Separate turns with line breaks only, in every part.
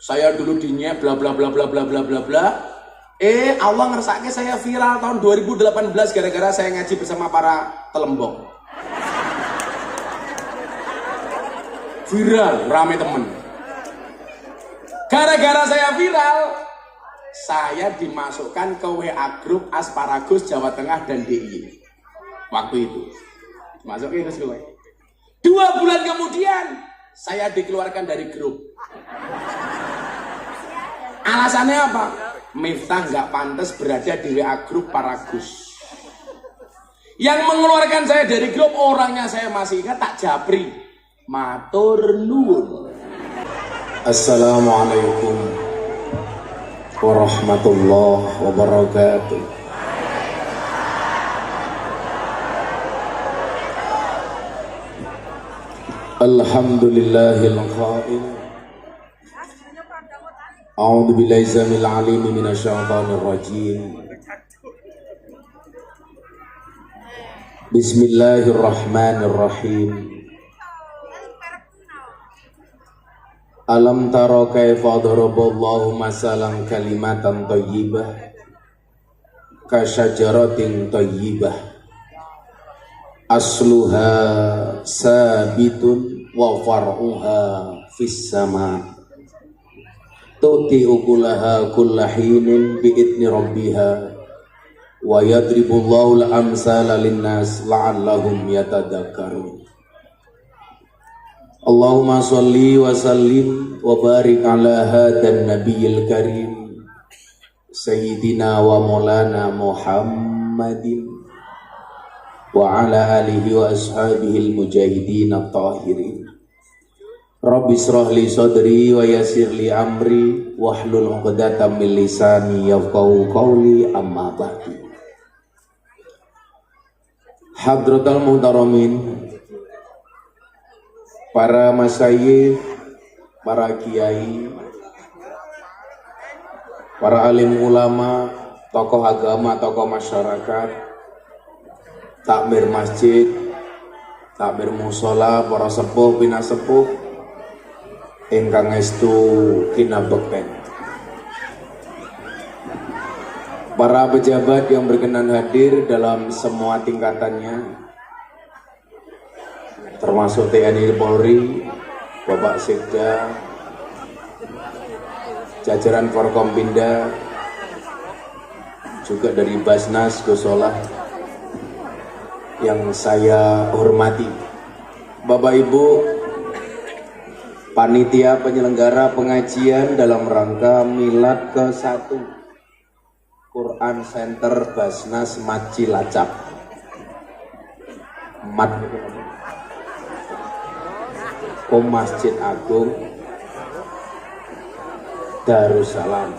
Saya dulu dinyek bla bla bla bla bla bla bla bla. Allah ngersake saya viral tahun 2018 gara-gara saya ngaji bersama para telembok. Viral, rame temen. Gara-gara saya viral, saya dimasukkan ke WA grup Asparagus Jawa Tengah dan DIY. Waktu itu masukin ke situ. 2 bulan kemudian saya dikeluarkan dari grup. Alasannya apa? Miftah nggak pantas berada di WA grup Paragus. Yang mengeluarkan saya dari grup orangnya saya masih ingat, tak japri. Matur nuwun. Assalamualaikum warahmatullahi wabarakatuh. Alhamdulillahil qail. A'udzu billahi zamil alim minasyaitonir rajim. Bismillahirrahmanirrahim. Alam tara kaifa daraballahu masalan kalimatan thayyibah ka syajaratin thayyibah asluha sabitun wa far'uha fis sama tuti ukulaha kullahinin bi'idni rabbiha wa yadribullahu al-amsala linnas la'allahum yatadakkarun. Allahumma sholli wa sallim wa barik ala hadan nabiyil karim sayyidina wa maulana Muhammadin wa ala alihi wa ashabihil mujahidin at-tahirin. Rabbi israh li sadri wa yassir li amri wahlul 'uqdatam min lisani yafqahu qawli, amma ba'du. Hadratul muhtaramin, para masyayikh, para kiai, para alim ulama, tokoh agama, tokoh masyarakat, takmir masjid, takmir musola, para sepuh, bina sepuh, ingkang estu kinabekten, para pejabat yang berkenan hadir dalam semua tingkatannya, termasuk TNI Polri, Bapak Sekda, jajaran Forkompinda, juga dari Basnas Gosolah yang saya hormati, Bapak Ibu panitia penyelenggara pengajian dalam rangka Milad ke-1 Quran Center Basnas Mat Cilacap. Mat Masjid Agung Darussalam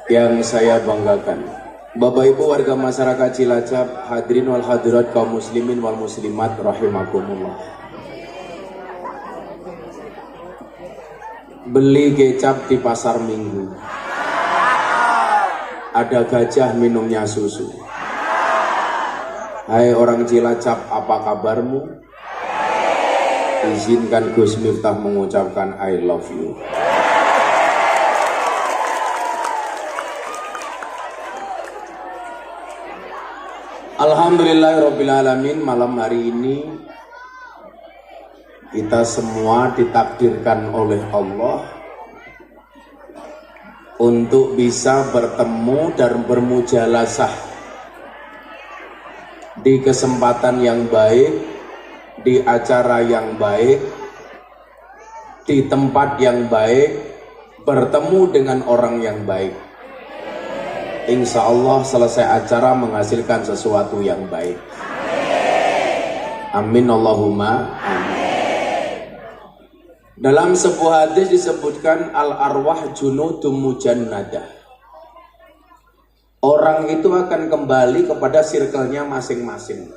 yang saya banggakan. Bapak Ibu warga masyarakat Cilacap, hadirin wal hadirat kaum muslimin wal muslimat rahimakumullah. Beli kecap di pasar Minggu, ada gajah minumnya susu. Hai orang Cilacap, apa kabarmu? Izinkan Gus Miftah mengucapkan I love you. Alhamdulillahirrabbilalamin, malam hari ini kita semua ditakdirkan oleh Allah untuk bisa bertemu dan bermujalasah di kesempatan yang baik, di acara yang baik, di tempat yang baik, bertemu dengan orang yang baik. Insya Allah selesai acara menghasilkan sesuatu yang baik. Amin Allahumma amin. Dalam sebuah hadis disebutkan al-arwah junudum mujannadah. Orang itu akan kembali kepada circle-nya masing-masing.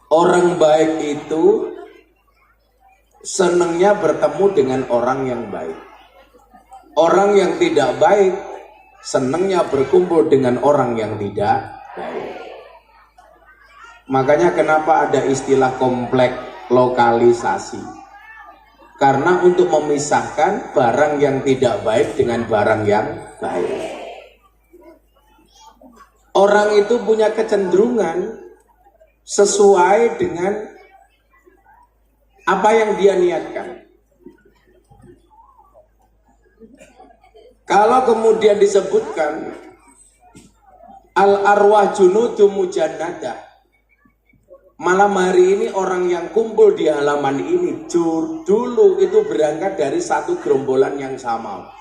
Orang baik itu senangnya bertemu dengan orang yang baik. Orang yang tidak baik senangnya berkumpul dengan orang yang tidak baik. Makanya kenapa ada istilah komplek lokalisasi. Karena untuk memisahkan barang yang tidak baik dengan barang yang baik. Orang itu punya kecenderungan sesuai dengan apa yang dia niatkan. Kalau kemudian disebutkan al-arwah junudum mujannadah, malam hari ini orang yang kumpul di halaman ini dulu itu berangkat dari satu gerombolan yang sama.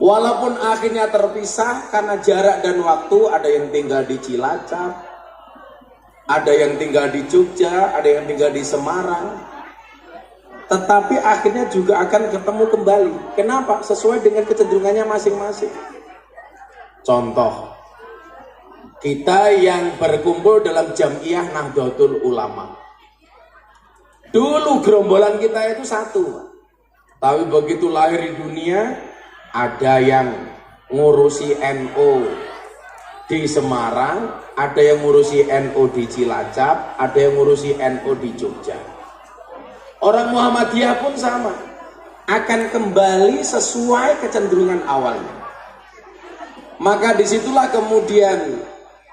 Walaupun akhirnya terpisah karena jarak dan waktu, ada yang tinggal di Cilacap, ada yang tinggal di Jogja, ada yang tinggal di Semarang, tetapi akhirnya juga akan ketemu kembali. Kenapa? Sesuai dengan kecenderungannya masing-masing. Contoh, kita yang berkumpul dalam Jam'iyah Nahdlatul Ulama, dulu gerombolan kita itu satu, tapi begitu lahir di dunia, ada yang ngurusi NU di Semarang, ada yang ngurusi NU di Cilacap, ada yang ngurusi NU di Jogja. Orang Muhammadiyah pun sama, akan kembali sesuai kecenderungan awalnya. Maka disitulah kemudian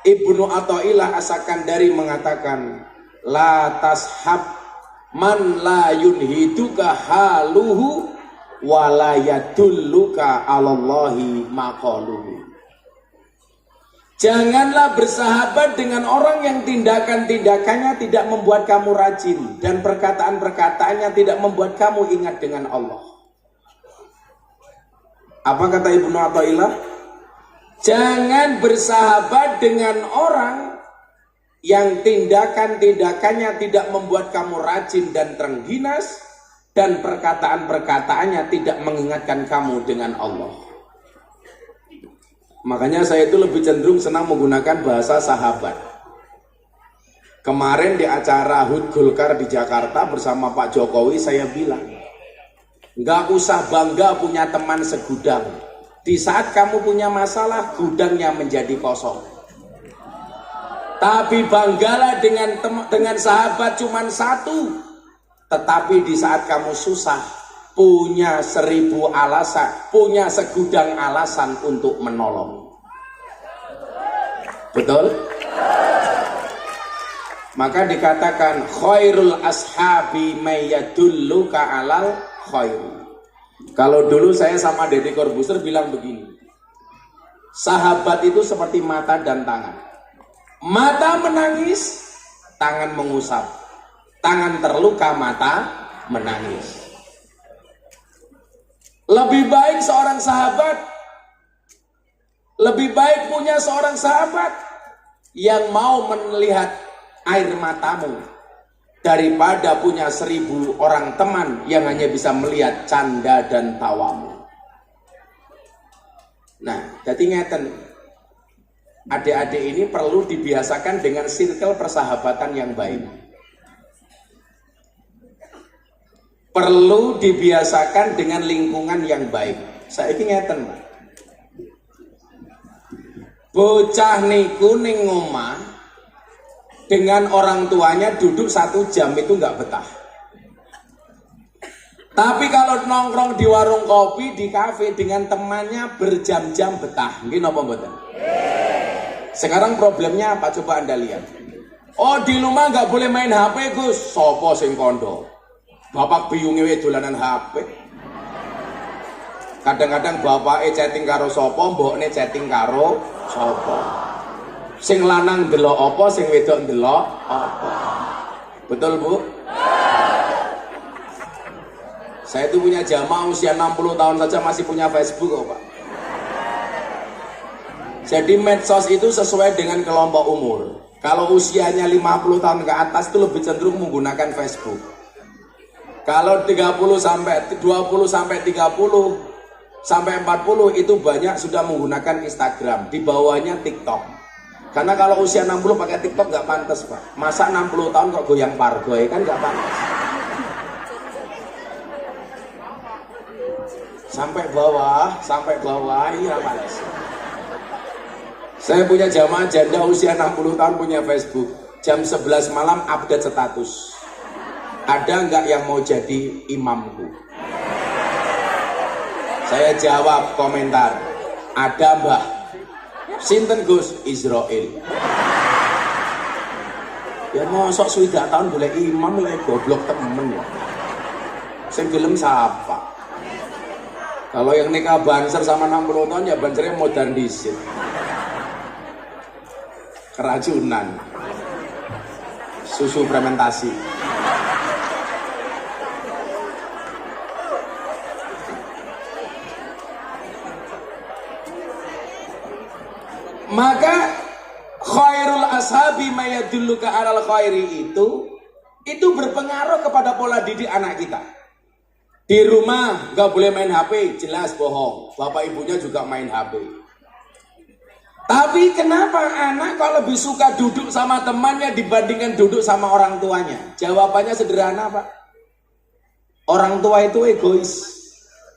Ibnu Athaillah As-Sakandari mengatakan, la tashab man la yunhiduka haluhu wala yadulluka 'alallahi maqaluhu. Janganlah bersahabat dengan orang yang tindakan-tindakannya tidak membuat kamu rajin dan perkataan-perkataannya tidak membuat kamu ingat dengan Allah. Apa kata Ibnu Athaillah? Jangan bersahabat dengan orang yang tindakan-tindakannya tidak membuat kamu rajin dan terengginas, dan perkataan-perkataannya tidak mengingatkan kamu dengan Allah. Makanya saya itu lebih cenderung senang menggunakan bahasa sahabat. Kemarin di acara HUT Golkar di Jakarta bersama Pak Jokowi, saya bilang, nggak usah bangga punya teman segudang. Di saat kamu punya masalah, gudangnya menjadi kosong. Tapi banggalah dengan sahabat cuman satu. Tetapi di saat kamu susah, punya 1000 alasan, punya segudang alasan untuk menolong. Betul? Maka dikatakan khairul ashabi mayyadulluka alal khair. Kalau dulu saya sama Deddy Corbuzier bilang begini, sahabat itu seperti mata dan tangan. Mata menangis, tangan mengusap. Tangan terluka, mata menangis. Lebih baik seorang sahabat, lebih baik punya seorang sahabat yang mau melihat air matamu daripada punya 1000 orang teman yang hanya bisa melihat canda dan tawamu. Nah, jadi ngeten, adik-adik ini perlu dibiasakan dengan circle persahabatan yang baik. Perlu dibiasakan dengan lingkungan yang baik. Saya ngeten, Pak. Bocah niku ning omah dengan orang tuanya duduk 1 jam itu nggak betah. Tapi kalau nongkrong di warung kopi, di kafe dengan temannya berjam-jam betah. Mungkin apa mboten? Sekarang problemnya apa? Coba Anda lihat. Oh, di rumah nggak boleh main HP, Gus. Sopo sing kondo? Bapak biyunge wae dolanan HP. Kadang-kadang bapake chatting karo sapa, mbokne chatting karo sapa. Sing lanang ndelok apa, sing wedok ndelok apa. Betul, Bu? Saya itu punya jamaah usia 60 tahun saja masih punya Facebook kok, Pak. Jadi medsos itu sesuai dengan kelompok umur. Kalau usianya 50 tahun ke atas itu lebih cenderung menggunakan Facebook. Kalau 20 sampai 30 sampai 40 itu banyak sudah menggunakan Instagram, di bawahnya TikTok. Karena kalau usia 60 pakai TikTok nggak pantas, Pak. Masa 60 tahun kok goyang pargoy, kan nggak pantas. Sampai bawah, iya pantas. Saya punya jamaah janda usia 60 tahun punya Facebook. Jam 11 malam update status. ada nggak yang mau jadi imamku? Saya jawab komentar, ada mbah. Sinten Gus? Israel. Ya mosok swidak tahun boleh imam lek goblok temen ya. Sing gelem siapa? Kalau yang nikah banser sama 60 tahun ya bansernya modern dhisik. Keracunan. Susu fermentasi. Maka khairul ashabi mayadulluka alal khairi itu berpengaruh kepada pola didik anak kita. Di rumah nggak boleh main HP, jelas bohong. Bapak ibunya juga main HP. Tapi kenapa anak kok lebih suka duduk sama temannya dibandingkan duduk sama orang tuanya? Jawabannya sederhana, Pak. Orang tua itu egois.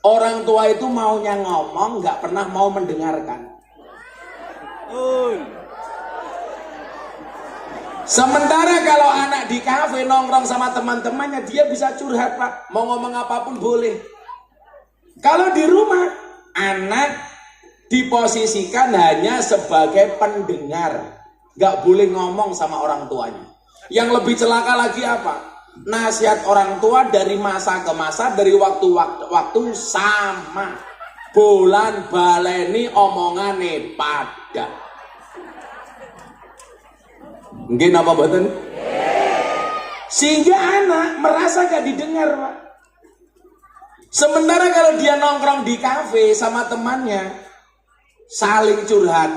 Orang tua itu maunya ngomong, nggak pernah mau mendengarkan. Sementara kalau anak di kafe nongkrong sama teman-temannya, dia bisa curhat, Pak. Mau ngomong apapun boleh. Kalau di rumah, anak diposisikan hanya sebagai pendengar, nggak boleh ngomong sama orang tuanya. Yang lebih celaka lagi apa? Nasihat orang tua dari masa ke masa, dari waktu sama. Bulan baleni omongane pada. Mungkin apa betul? Sehingga anak merasa gak didengar, Pak. Sementara kalau dia nongkrong di kafe sama temannya, saling curhat.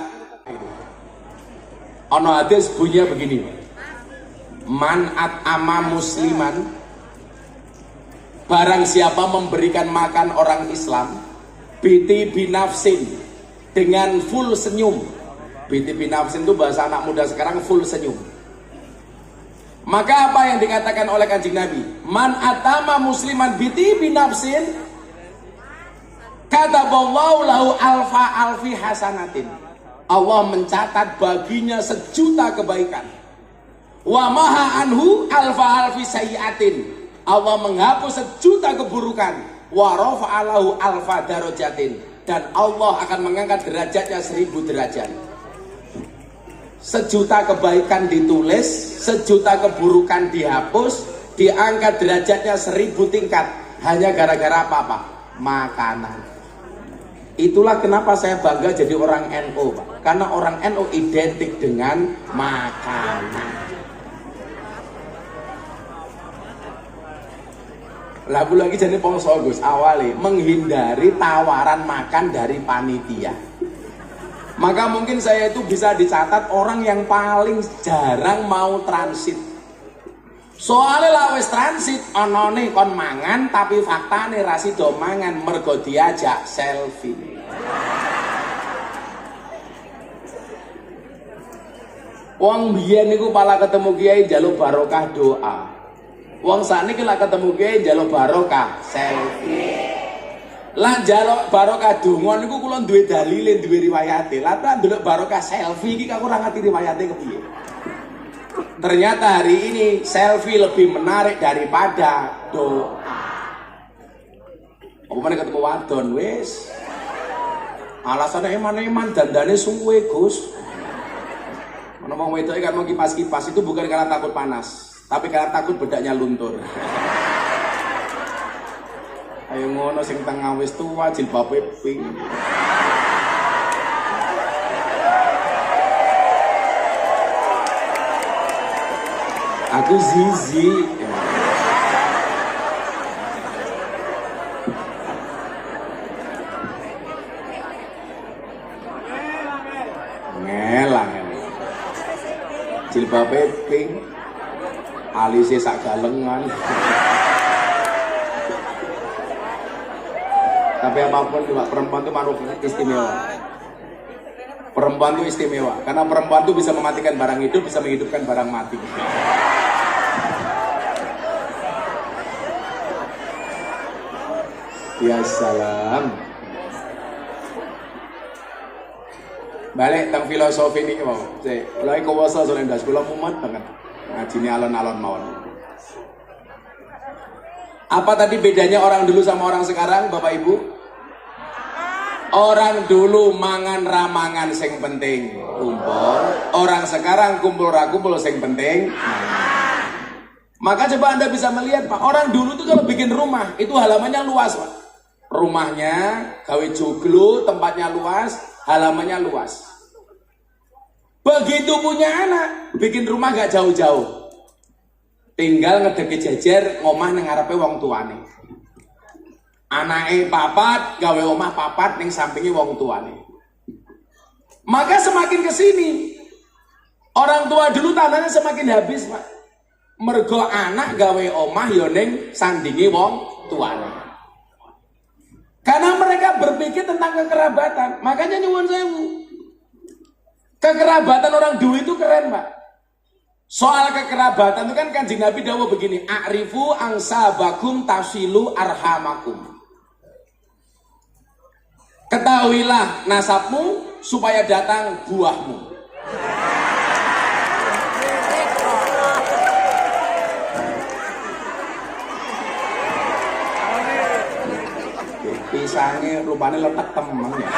Ono hadis bunyinya begini, man at'ama musliman, barang siapa memberikan makan orang Islam, biti binafsin, dengan full senyum. Biti binafsin itu bahasa anak muda sekarang, full senyum. Maka apa yang dikatakan oleh Kanjeng Nabi? Man at'ama musliman biti binafsin, kataballahu lahu alfi hasanatin. Allah mencatat baginya 1.000.000 kebaikan. Wa maha anhu alfi sayyiatin. Allah menghapus 1.000.000 keburukan. Wa rafa'alahu alfa darajatin. Dan Allah akan mengangkat derajatnya 1.000 derajat. 1.000.000 kebaikan ditulis, 1.000.000 keburukan dihapus, diangkat derajatnya 1.000 tingkat. Hanya gara-gara apa? Makanan. Itulah kenapa saya bangga jadi orang NU, Pak. Karena orang NU identik dengan makanan. Lagu lagi jadi pongso Gus, awali menghindari tawaran makan dari panitia. Maka mungkin saya itu bisa dicatat orang yang paling jarang mau transit. Soalnya lah wis transit onone kon mangan tapi faktane ra sida mangan mergo diajak selfie. Wong biyen niku pala ketemu kiai njaluk barokah doa. Wong sakniki lak ketemu kiai njaluk barokah selfie. Lah njaluk barokah donga niku kula duwe dalile, duwe riwayate. Lah tak ndelok barokah selfie iki aku ora ngerti riwayate kepiye. Ternyata hari ini selfie lebih menarik daripada doa. Apa meneh ketemu wadon wis. Alasannya eman-eman dandane suwe Gus. Ono wong wedok kan mau kipas-kipas itu bukan karena takut panas, tapi karena takut bedaknya luntur. Ayo ngono sing tengah wis tua jilbabe pink. Aku zizi. Ngelang. Jilbabe pink. Alise sak galengan. Tapi apapun juga perempuan itu makhluk istimewa. Perempuan itu istimewa karena perempuan itu bisa mematikan barang hidup, bisa menghidupkan barang mati. Ya salam. Balik tentang filosofi ini mau. Saya mulai kuwasa soal ndas kula mumet banget. Ngajine alon-alon mawon. Apa tadi bedanya orang dulu sama orang sekarang, Bapak Ibu? Orang dulu mangan ramangan sing penting kumpul, orang sekarang kumpul ra kumpul sing penting. Maka coba Anda bisa melihat Pak, orang dulu tuh kalau bikin rumah itu halamannya luas Pak. Rumahnya gawe joglo, tempatnya luas, halamannya luas. Begitu punya anak, bikin rumah gak jauh-jauh. Tinggal ngedeki jejer ngomah nang ngarepe wong tuane. Anake papat, gawe omah papat ning sampingi wong tuane. Maka semakin kesini orang tua dulu tanahnya semakin habis, Pak. Mergo anak gawe omah yo ning sandingi wong tuane. Karena mereka berpikir tentang kekerabatan. Makanya nyuwun sewu. Kekerabatan orang dulu itu keren, Pak. Soal kekerabatan itu kan Kanjeng Nabi dawuh begini, "A'rifu angsabakum tasilu arhamakum." Ketahuilah nasabmu supaya datang buahmu. Pisangnya rupanya letak temen ya.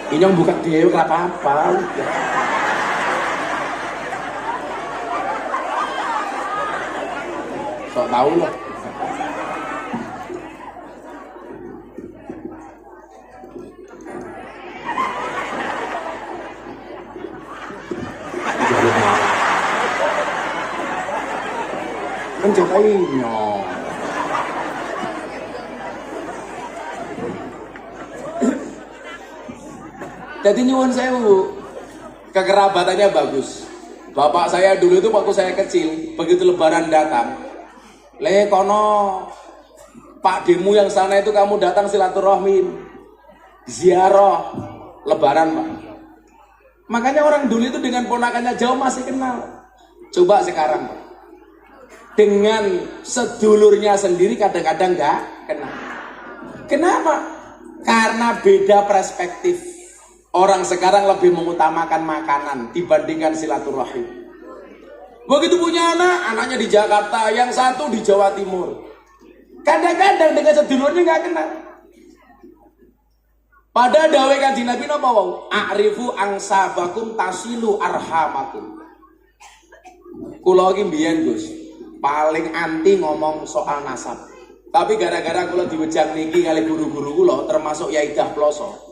Inyong buka dewe kenapa apa? Sok tahu lah. Menjaga inyong. Jadi nyuwun sewu, kekerabatannya bagus. Bapak saya dulu itu waktu saya kecil, begitu lebaran datang, le kono Pak Demu yang sana itu kamu datang silaturahmi, ziarah, lebaran Pak. Makanya orang dulu itu dengan ponakannya jauh masih kenal. Coba sekarang Pak, dengan sedulurnya sendiri kadang-kadang nggak kenal. Kenapa? Karena beda perspektif. Orang sekarang lebih mengutamakan makanan dibandingkan silaturahim. Begitu punya anak, anaknya di Jakarta, yang satu di Jawa Timur. Kadang-kadang dengan sedulurnya nggak kenal. Pada dawai Kanjeng Nabi napa wau? A'rifu angsabakum tasilu arhamakum. Kula iki mbiyen Gus, paling anti ngomong soal nasab. Tapi gara-gara kula diwejang niki kali guru-guru kula termasuk Yai Dah Ploso.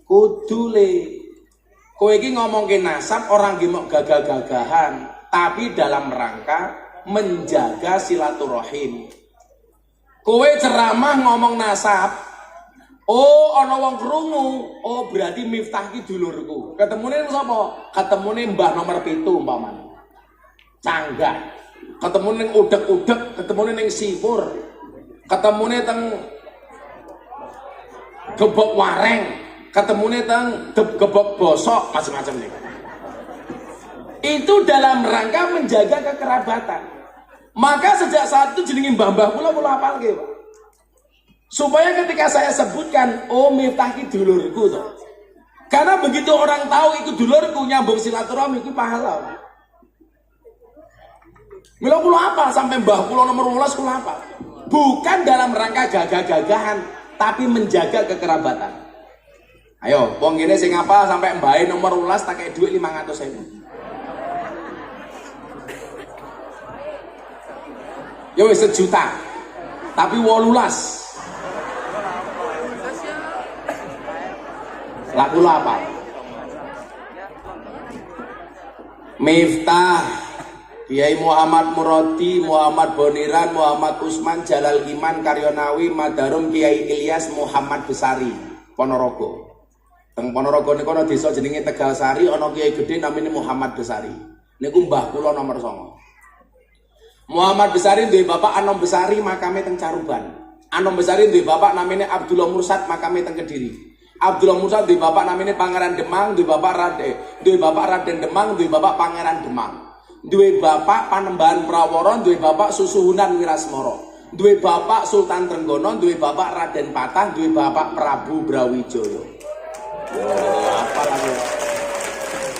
Kudule kowe iki ngomongke nasab orang nggih mok gagah-gagahan, tapi dalam rangka menjaga silaturahim. Kowe ceramah ngomong nasab, oh ana wong krungu, oh berarti Miftah ki dulurku. Ketemune sapa? Ketemune Mbah nomor 7 umpamane. Canggah. Ketemune ning udek-udek, ketemune ning Sipur. Ketemune teng Gebok Wareng. Ketemunya teng gebok bosok macam-macam nih. Itu dalam rangka menjaga kekerabatan. Maka sejak saat itu jenenge mbah-mbah kula hafal nggih, Pak. Supaya ketika saya sebutkan, oh Miftah ki dulurku to. Karena begitu orang tahu itu dulurku, nyambung silaturahmi itu pahala. Mila kula apa sampai mbah kula nomor 12 kula apa? Bukan dalam rangka gagah-gagahan, tapi menjaga kekerabatan. Ayo, wong ngene sing apa sampai mbae nomor 12 tak kei dhuwit 500.000. Ya wis 1 juta. Tapi 18. Laku apa? Miftah, Kiai Muhammad Muradi, Muhammad Boniran, Muhammad Usman, Jalal Iman, Karyonawi, Madarum, Kiai Ilyas, Muhammad Besari, Ponorogo. Teng Ponorogo niku ana desa jenenge Tegalsari, ana kiai gedhe namine Muhammad Besari. Niku mbah kula nomor 9. Muhammad Besari duwe bapak Anom Besari makame teng Caruban. Anom Besari duwe bapak namine Abdullah Mursad makame teng Kediri. Abdullah Mursad duwe bapak namine Pangeran Demang, duwe bapak Raden Demang, duwe bapak Pangeran Demang. Duwe bapak Panembahan Prawara, duwe bapak Susuhunan Wirasmara. Duwe bapak Sultan Trenggono, duwe bapak Raden Patah, duwe bapak Prabu Brawijaya. Apa lagi?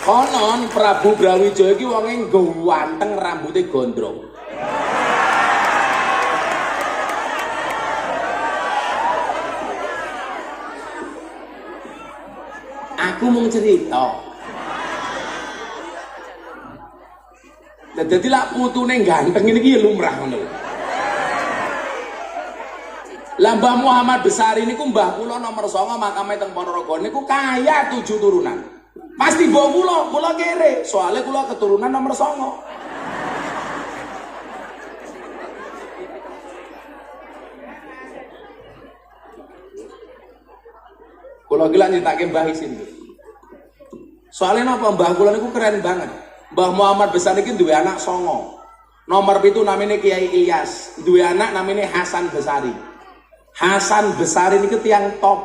Konon Prabu Brawijaya iki wonge ganteng rambutnya gondrong. Aku mau cerita. Dadi lak putune ganteng iki lumrah ngono. Lah Mbah Muhammad Besari niku mbah kula nomor 9 makame teng Ponorogo niku kaya 7 turunan. Pasti mbok kula kere, soalnya kula keturunan nomor 9. Kula iki lan nyritake Mbah Isin. Soalnya napa mbah kula niku keren banget. Mbah Muhammad Besari iki duwe anak 9. Nomor 7 namanya Kiai Ilyas, duwe anak namanya Hasan Besari. Hasan Besari ini tiang top,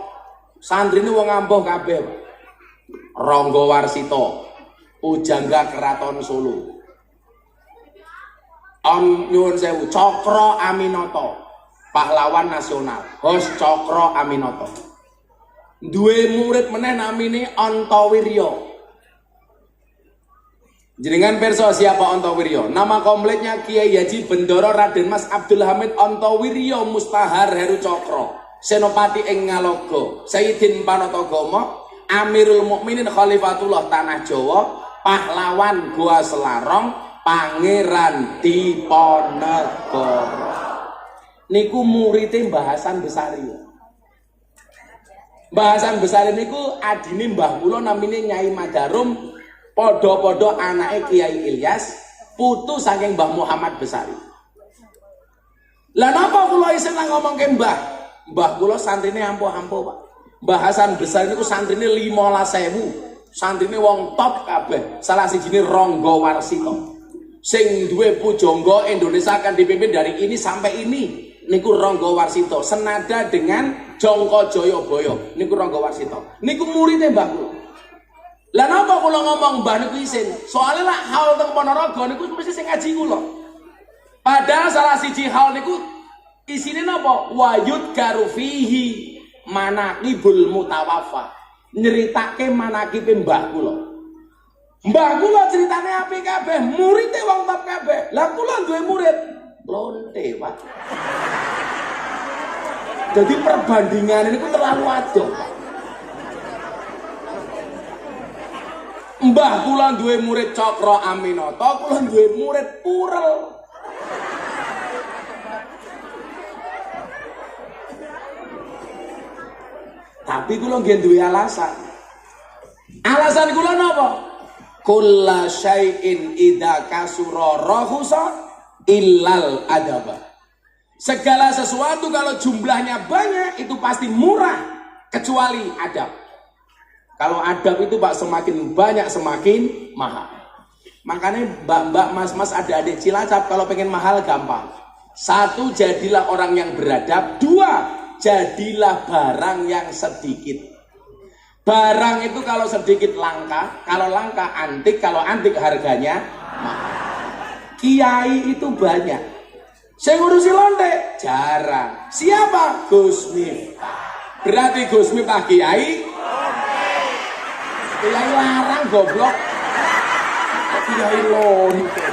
santri ini wong amboh kabeh. Ronggo Warsito, Pujangga Keraton Solo. Om nyuwun sewu, Cokro Aminoto, pahlawan nasional. Hos Cokro Aminoto. Duwe murid meneh namine Antawirya. Jenengan perso siapa Antawirya? Nama kompletnya Kiai Haji Bendoro Raden Mas Abdul Hamid Antawirya Mustahar Heru Cokro, Senopati ing Ngalogo, Sayyidin Panatagama, Amirul Mukminin Khalifatullah Tanah Jawa, pahlawan Goa Selarong, Pangeran Diponegoro. Niku muridé Mbah Hasan Besari. Mbah Hasan Besari niku adine mbah kula namine Nyai Madarum. Podo-podo anake Kiai Ilyas, putu saking Mbah Muhammad Besari. Lah napa kula isih nang ngomongke Mbah? Mbah kula santrine ampuh-ampuh, Pak. Mbah Hasan Besari niku santrine 15.000. Santrine wong top kabeh. Salah sijine Ronggo Warsito. Sing duwe pujangga Indonesia akan dipimpin dari ini sampai ini. Niku Ronggo Warsito. Senada dengan Jongko Joyoboyo. Niku Ronggo Warsito. Niku muridé Mbah kula. Lah napa kula ngomong mbah niku isin? Soale lak haul teng Ponorogo niku mesti sing ngaji kula. Padahal salah siji haul niku isine napa? Wayud garufihi manaqibul mutawaffa. Nyeritake manaqibe mbah kula. Mbah kula ceritane apik kabeh, muridé wong top kabeh. Lah kula duwe murid lonte, Pak. Jadi perbandingan niku terlalu adoh, Pak. Mbah kula duwe murid Cokro Aminoto, kula duwe murid Purel. Tapi kula nggih duwe alasan. Alasan kula napa? Kulla syai'in idza kasura rahusa illal adaba. Segala sesuatu kalau jumlahnya banyak itu pasti murah kecuali adab. Kalau adab itu Pak semakin banyak semakin mahal. Makanya mbak-mbak, mas-mas, adik-adik Cilacap kalau pengen mahal gampang. 1, jadilah orang yang beradab. 2, jadilah barang yang sedikit. Barang itu kalau sedikit langka, kalau langka antik, kalau antik harganya mahal. Kiai itu banyak. Saya ngurusi lonte jarang. Siapa? Gus Miftah. Berarti Gus Miftah kiai. Kiai larang goblok. Kiai lonte.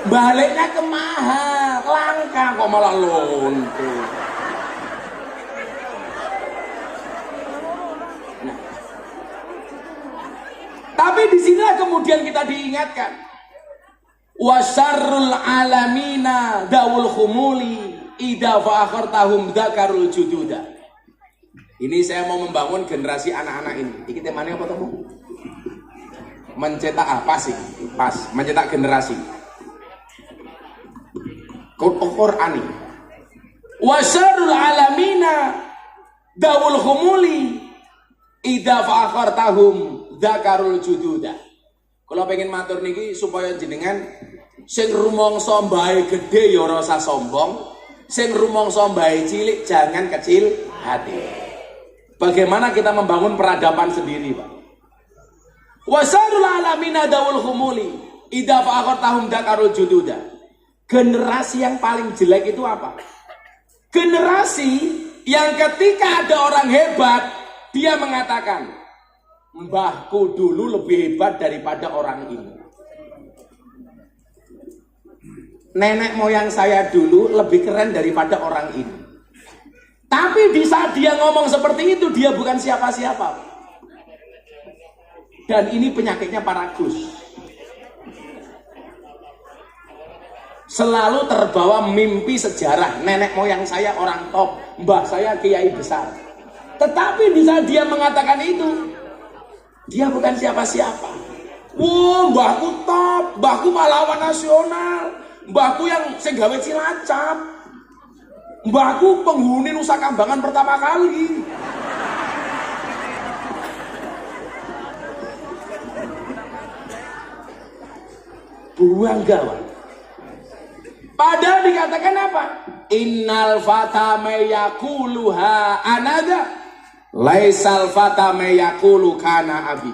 Baliknya ke mahal, langka kok malah lonte. Nah. Tapi di sinilah kemudian kita diingatkan. Wasarrul alamina dawul khumuli idza fa'akhartahum dzakarul jududa. Ini saya mau membangun generasi anak-anak ini. Iki temanya apa toh? Mencetak apa sih? Pas, mencetak generasi. Qur'ani. Wasarrul alamina dawul khumuli idza fa'akhartahum dzakarul jududa. Kalau pengen matur niki supaya jenengan sing rumangsa mbahe gede ya ora usah sombong, sing rumangsa mbahe cilik jangan kecil hati. Bagaimana kita membangun peradaban sendiri, Pak? Wasarul alamina dawul khumuli idza fa'akhartahum dzakarul jududa. Generasi yang paling jelek itu apa? Generasi Yang ketika ada orang hebat, dia mengatakan, mbahku dulu lebih hebat daripada orang ini. Nenek moyang saya dulu lebih keren daripada orang ini. Tapi di saat dia ngomong seperti itu, dia bukan siapa-siapa. Dan ini penyakitnya para Gus. Selalu terbawa mimpi sejarah. Nenek moyang saya orang top, mbah saya kiai besar. Tetapi di saat dia mengatakan itu, dia bukan siapa-siapa. Wow, mbahku top, mbahku pahlawan nasional, mbahku yang segawe Cilacap, mbahku penghuni Nusa Kambangan pertama kali. Buang gawat. Padahal dikatakan apa? Innal fata mayakuluha anada laisal fata mayakulu kana abi.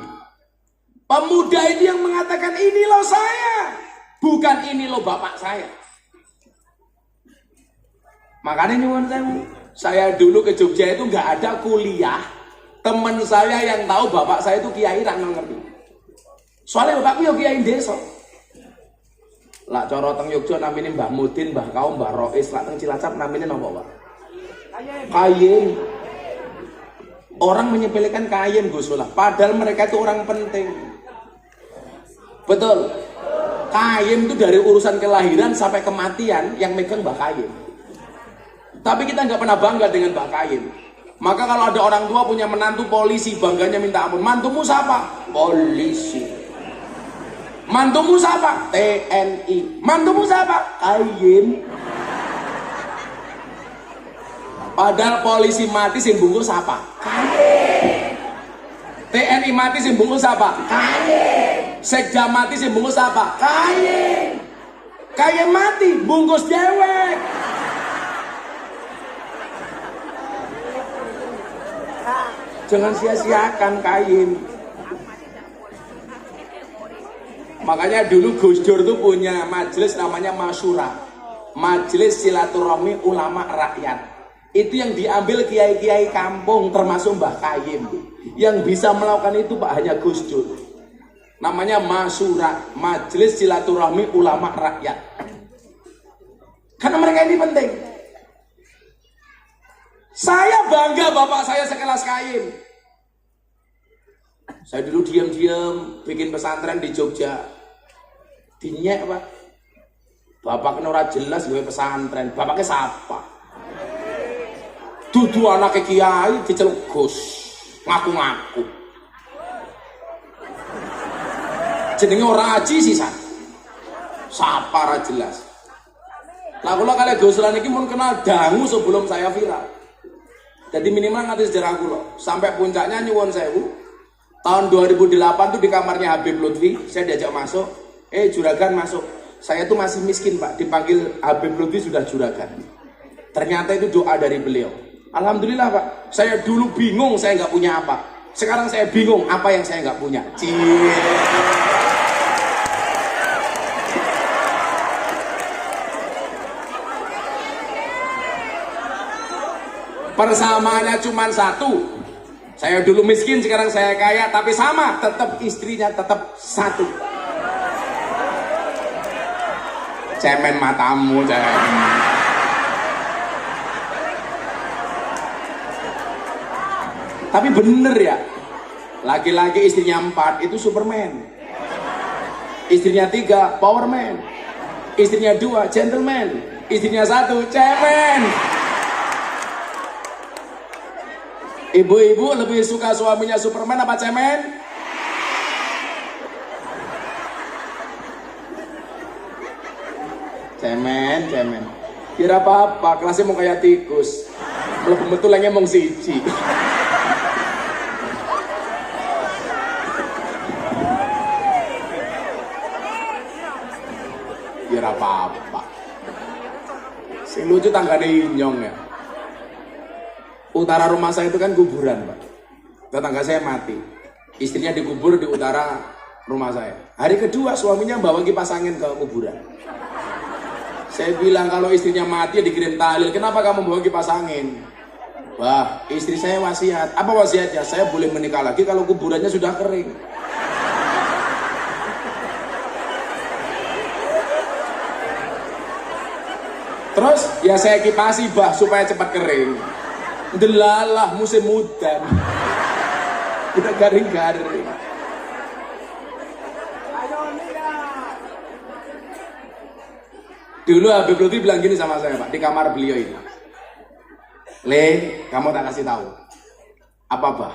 Pemuda itu yang mengatakan ini loh saya, bukan ini loh bapak saya. Makanya nyuwun saya dulu ke Jogja itu nggak ada kuliah. Teman saya yang tahu bapak saya itu kiai tak ngerti. Soalnya bapakku ya kiai desa. Lah cara teng Yogya namine Mbah Mudin, Mbah Kaum, Mbah Rois, lah teng Cilacap namine napa, Pak? Kayen. Orang menyepelekan kayen Gusolah, padahal mereka itu orang penting. Betul. Kayen itu dari urusan kelahiran sampai kematian yang megang Mbah Kayen. Tapi kita nggak pernah bangga dengan Mbah Kayen. Maka kalau ada orang tua punya menantu polisi, bangganya minta ampun. Mantumu siapa? Polisi. Mantumu siapa? TNI. Mantumu siapa? Kayen. Padahal polisi mati sing bungkus siapa? Kayen. TNI mati sing bungkus siapa? Kayen. Sekda mati sing bungkus siapa? Kayen. Kayen mati bungkus dewek. Jangan sia-siakan kain. Makanya dulu Gus Dur tuh punya majelis namanya Masyura, Majelis Silaturahmi Ulama Rakyat. Itu yang diambil kiai-kiai kampung termasuk Mbah Kayim. Yang bisa melakukan itu Pak hanya Gus Dur. Namanya Masyura, Majelis Silaturahmi Ulama Rakyat. Karena mereka ini penting. Saya bangga bapak saya sekelas Kayim. Saya dulu diam-diam bikin pesantren di Jogja. Dinyek Pak. Bapak kena ora jelas gue pesantren. Bapaknya siapa? Dudu anaknya kiai diceluk Gus. Ngaku-ngaku. Jenenge ora aji sisan. Siapa ora jelas. Lah kula kali Guslan iki mun kenal dangu sebelum saya viral. Jadi minimal nganti sejarah kula. Sampai puncaknya nyuwun sewu. Tahun 2008 tuh di kamarnya Habib Lutfi, saya diajak masuk. Juragan masuk. Saya tuh masih miskin Pak, dipanggil Habib Lutfi sudah juragan. Ternyata itu doa dari beliau. Alhamdulillah Pak, saya dulu bingung saya nggak punya apa. Sekarang saya bingung apa yang saya nggak punya. Cie. Persamaannya cuma satu. Saya dulu miskin, sekarang saya kaya, tapi sama, tetap istrinya tetap satu. Cemen matamu, cemen. Tapi bener ya, laki-laki istrinya 4 itu Superman. Istrinya 3 Powerman. Istrinya 2 Gentleman. Istrinya 1 cemen. Ibu-ibu lebih suka suaminya Superman apa cemen? Cemen. Kira apa-apa, kelasnya mau kayak tikus. Belum betul lagi mau siji. Kira apa-apa. Sing lucu tanggane inyong ya. Utara rumah saya itu kan kuburan Pak. Tetangga saya mati, istrinya dikubur di utara rumah saya. Hari kedua suaminya bawa kipas angin ke kuburan. Saya bilang kalau istrinya mati ya dikirim tahlil, kenapa kamu bawa kipas angin? Wah, istri saya wasiat. Apa wasiatnya? Saya boleh menikah lagi kalau kuburannya sudah kering. Terus ya saya kipasi bah supaya cepat kering. Delalah musim udan. Udah garing-garing. Dulu Habib Lutfi bilang gini sama saya Pak, di kamar beliau ini. Le, kamu tak kasih tahu. Apa bah?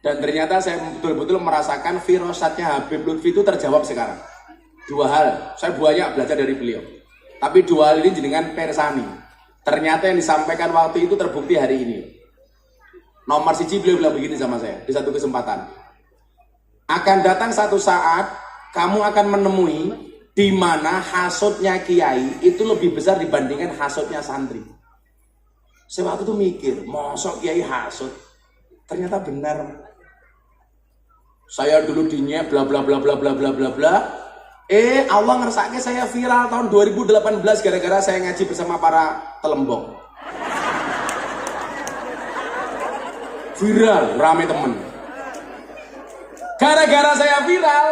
Dan ternyata saya betul-betul merasakan firasatnya Habib Lutfi itu terjawab sekarang. Dua hal, saya banyak belajar dari beliau. Tapi dua hal ini jenengan persani. Ternyata yang disampaikan waktu itu terbukti hari ini. Nomor siji beliau bilang begini sama saya di satu kesempatan. Akan datang satu saat kamu akan menemui di mana hasutnya kiai itu lebih besar dibandingkan hasutnya santri. Saya waktu itu mikir, mosok kiai hasut? Ternyata benar. Saya dulu dinyek bla bla bla bla bla bla bla bla. Allah ngersake saya viral tahun 2018 gara-gara saya ngaji bersama para telembong. Viral, rame temen. Gara-gara saya viral,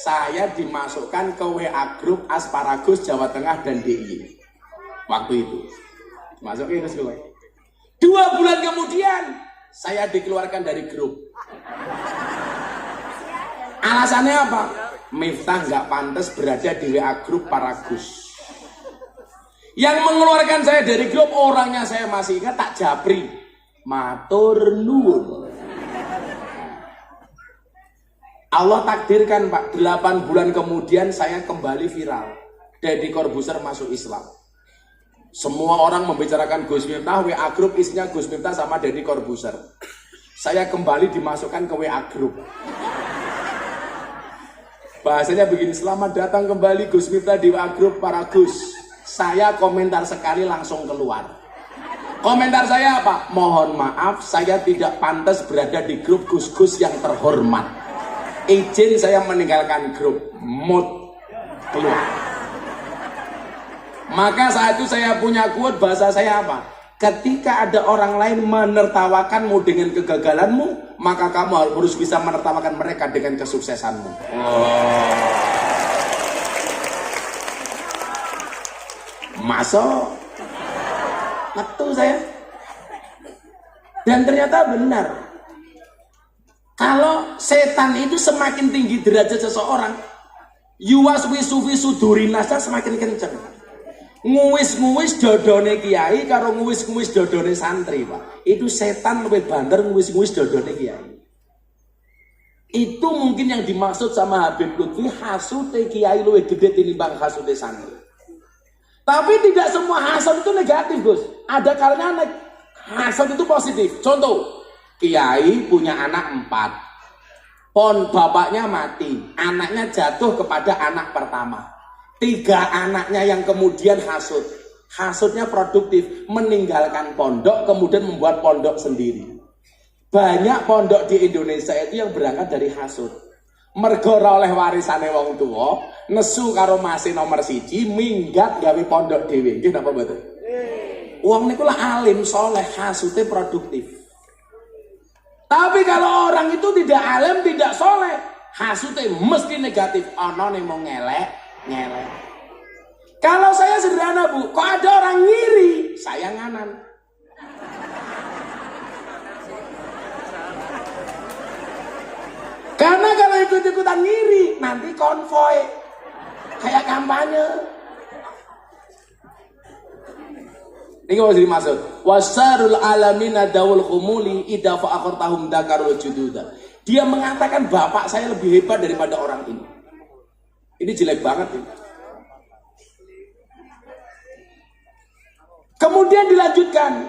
saya dimasukkan ke WA grup Asparagus Jawa Tengah dan DIY. Waktu itu masukin ke gue. 2 bulan kemudian saya dikeluarkan dari grup. Alasannya apa? Miftah nggak pantas berada di WA grup para Gus. Yang mengeluarkan saya dari grup orangnya saya masih ingat, tak Japri. Matur nuwun. Allah takdirkan Pak, 8 bulan kemudian saya kembali viral. Deddy Corbuzier masuk Islam. Semua orang membicarakan Gus Miftah, WA grup isinya Gus Miftah sama Deddy Corbuzier. Saya kembali dimasukkan ke WA grup. Bahasanya begini, selamat datang kembali Gus Miftah di WA grup para Gus. Saya komentar sekali langsung keluar. Komentar saya apa? Mohon maaf, saya tidak pantas berada di grup Gus-Gus yang terhormat. Izin saya meninggalkan grup. Mood keluar. Maka saat itu saya punya quote, bahasa saya apa? Ketika ada orang lain menertawakanmu dengan kegagalanmu, maka kamu harus bisa menertawakan mereka dengan kesuksesanmu. Masuk metu saya. Dan ternyata benar. Kalau setan itu semakin tinggi derajat seseorang, yuwaswisu durinasa semakin kenceng. Nguwis-nguwis dodone kiai karo nguwis-nguwis dodone santri, Pak. Itu setan lebih banter nguwis-nguwis dodone kiai. Itu mungkin yang dimaksud sama Habib Lutfi, hasute kiai luwih gede tinimbang hasute santri. Tapi tidak semua hasud itu negatif, Gus. Ada kalanya hasud itu positif. Contoh, kiai punya anak 4. Bapaknya mati, anaknya jatuh kepada anak pertama. 3 anaknya yang kemudian hasud. Hasudnya produktif, meninggalkan pondok, kemudian membuat pondok sendiri. Banyak pondok di Indonesia itu yang berangkat dari hasud. Mergo ora oleh warisane wong tua, nesu karo mase nomor 1, minggat gawe pondok dhewe. Nggih napa mboten? Wong niku lah alim, soleh, hasute produktif. Tapi kalau orang itu tidak alim, tidak soleh, hasute mesti negatif. Ana ning mau ngelek. Kalau saya sederhana, Bu, kok ada orang ngiri, saya nganan. Karena kalau ikut-ikutan ngiri, nanti konvoy kayak kampanye. Ini mau jadi maksud. Wasarul alamina dawul khumuli idza fa'aqartahum dakarul jududa. Dia mengatakan bapak saya lebih hebat daripada orang ini. Ini jelek banget ini. Kemudian dilanjutkan,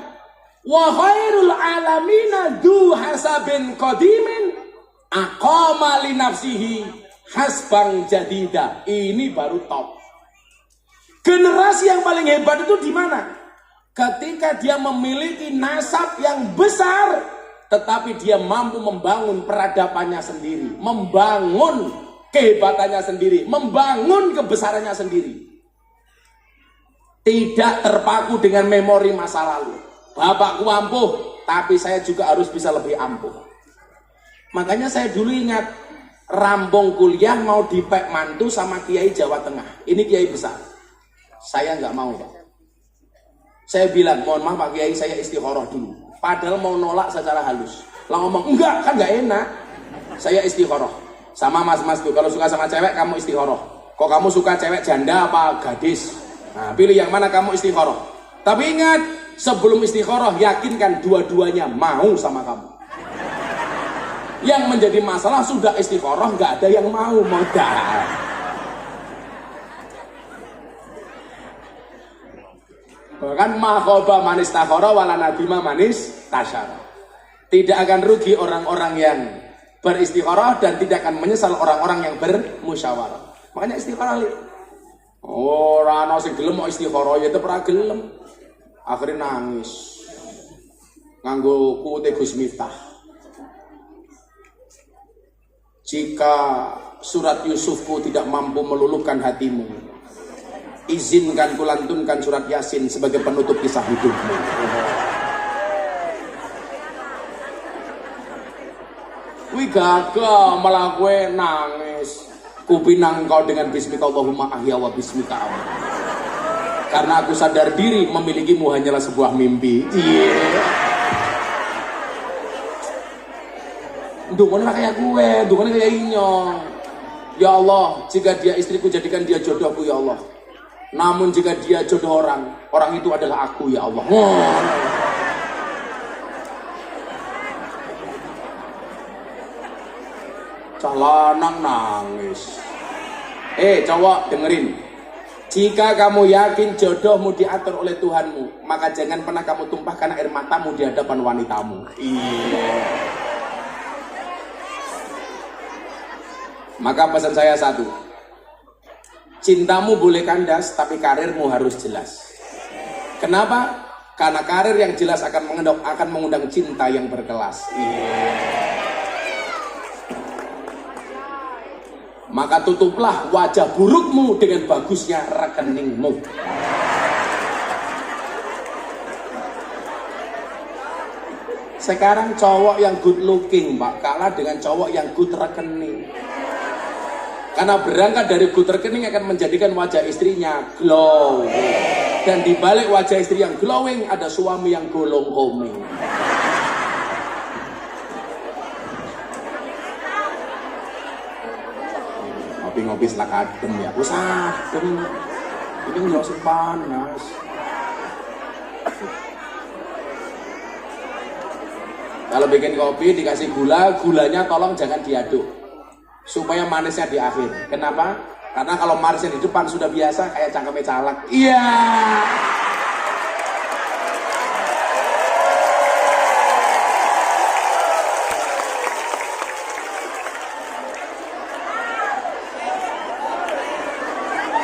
wa khairul alamina du hasabin qadimin aqama li nafsihi hasbang jadida. Ini baru top. Generasi yang paling hebat itu di mana? Ketika dia memiliki nasab yang besar, tetapi dia mampu membangun peradabannya sendiri, membangun kehebatannya sendiri, membangun kebesarannya sendiri. Tidak terpaku dengan memori masa lalu. Bapakku ampuh, tapi saya juga harus bisa lebih ampuh. Makanya saya dulu ingat, rambung kuliah mau dipek mantu sama Kiai Jawa Tengah. Ini Kiai besar. Saya nggak mau, Pak. Saya bilang, mohon maaf Pak Kiai, saya istikharah dulu. Padahal mau nolak secara halus. Lah ngomong, enggak, kan nggak enak. Saya istikharah. Sama mas-mas tuh, kalau suka sama cewek kamu istikharah. Kok kamu suka cewek janda apa gadis? Nah, pilih yang mana kamu istikharah. Tapi ingat, sebelum istikharah yakinkan dua-duanya mau sama kamu. Yang menjadi masalah sudah istikharah nggak ada yang mau modal. Bahkan makhoba manis takhara wala nadima manis tasyara. Tidak akan rugi orang-orang yang beristikharah dan tidak akan menyesal orang-orang yang bermusyawarah. Makanya istikharah. Ora ana sing gelem mau istikharah ya tetep ora gelem. Akhirnya nangis. Nganggo kuwute Gus Miftah. Jika surat Yusufku tidak mampu meluluhkan hatimu, izinkan kulantunkan surat Yasin sebagai penutup kisah hidupmu. Wih gagal, malah gue nangis. Kupinang kau dengan bismika Allahumma ahya wa bismika amin. Karena aku sadar diri memilikimu hanyalah sebuah mimpi. Dungonya kayak gue, dungonya kayak inyong. Ya Allah, jika dia istriku jadikan dia jodohku ya Allah. Namun jika dia jodoh orang, orang itu adalah aku ya Allah. Calanang nangis. Cowok dengerin. Jika kamu yakin jodohmu diatur oleh Tuhanmu, maka jangan pernah kamu tumpahkan air matamu di hadapan wanitamu. Iya. Maka pesan saya satu. Cintamu boleh kandas, tapi karirmu harus jelas. Kenapa? Karena karir yang jelas akan mengundang cinta yang berkelas. Maka tutuplah wajah burukmu dengan bagusnya rekeningmu. Sekarang cowok yang good looking, Pak, kalah dengan cowok yang good rekening. Karena berangkat dari good rekening akan menjadikan wajah istrinya glow. Dan di balik wajah istri yang glowing ada suami yang golong komeng. Ngopi-ngopi setelah adem ya. Usah, ini nggak usah panas. Kalau bikin kopi dikasih gula, gulanya tolong jangan diaduk. Supaya manisnya di akhir. Kenapa? Karena kalau manisnya di depan sudah biasa kayak cangkeme caleg. Iya.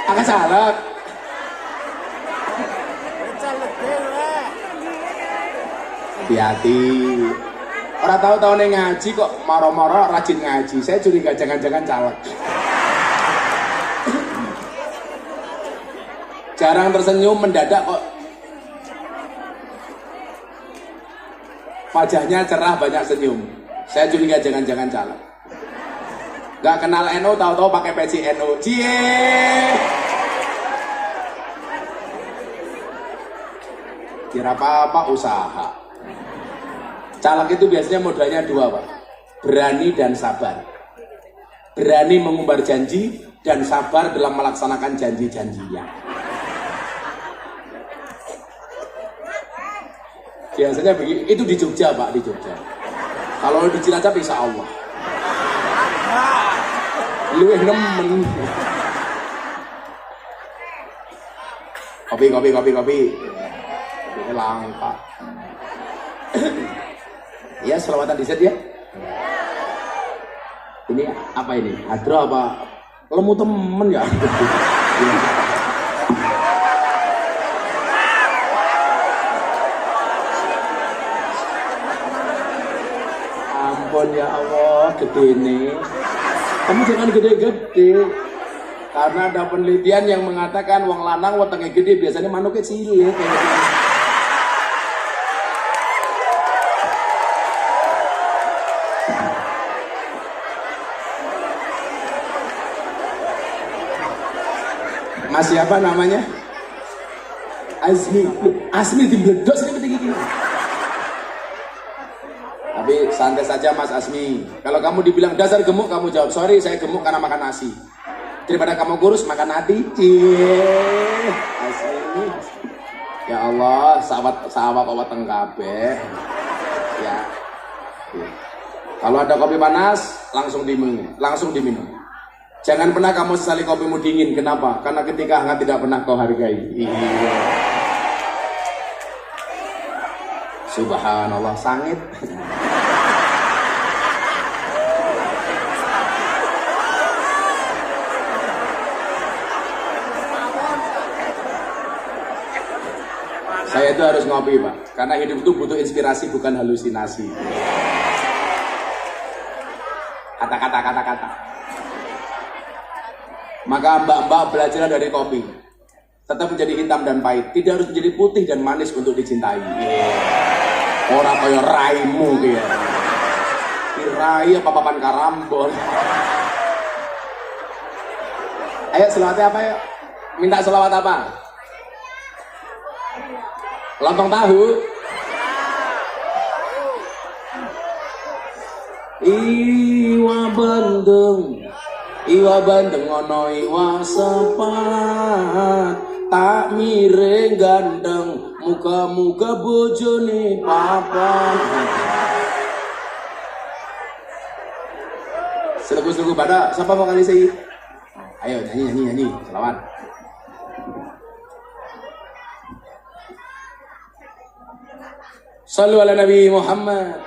Agak caleg. Hati-hati. Orang tahu-tahu nih ngaji kok moro-moro rajin ngaji. Saya curiga jangan-jangan caleg. Jarang tersenyum, mendadak kok wajahnya cerah, banyak senyum. Saya curiga jangan-jangan caleg. Gak kenal NU, tahu-tahu pakai peci NU. Cie. Kira apa-apa usaha. Caleg itu biasanya modalnya dua, Pak. Berani dan sabar. Berani mengumbar janji dan sabar dalam melaksanakan janji-janjinya. Biasanya begini, itu di Jogja, Pak, di Jogja. Kalau di Cilacap insya Allah. Luwih nemen. Kopi. Ini langka. Ya, selawatan diset ya. Ini apa ini? Hadro apa? Lemu temen ya. Ampun ya Allah, gede nih. Kamu jangan gede-gede. Karena ada penelitian yang mengatakan wong lanang wetenge gede biasanya manuknya cilik. Mas siapa namanya? Asmi. Asmi dibledos ini penting gini. Tapi santai saja Mas Asmi. Kalau kamu dibilang dasar gemuk, kamu jawab sorry saya gemuk karena makan nasi. Daripada kamu kurus makan hati. Cie. Asmi. Ya Allah, sahabat obat tengkabe. Ya. Kalau ada kopi panas, langsung diminum. Jangan pernah kamu sesali kopimu dingin. Kenapa? Karena ketika hangat tidak pernah kau hargai. Iya. Subhanallah, sangit. Saya itu harus ngopi Pak, karena hidup itu butuh inspirasi bukan halusinasi. Kata. Maka mbak-mbak belajarlah dari kopi. Tetap menjadi hitam dan pahit, tidak harus menjadi putih dan manis untuk dicintai. Orang kaya raimu dia. Rai apa papan karambol. Ayo selawatnya apa ya? Minta selawat apa? Lontong tahu. Iwa bandeng ono iwa sepat, tak miring gandeng, muka-muka bojone papan. Selegus-legus pada siapa mau kali sih? Ayo nyanyi, selawat. Sallu ala Nabi Muhammad.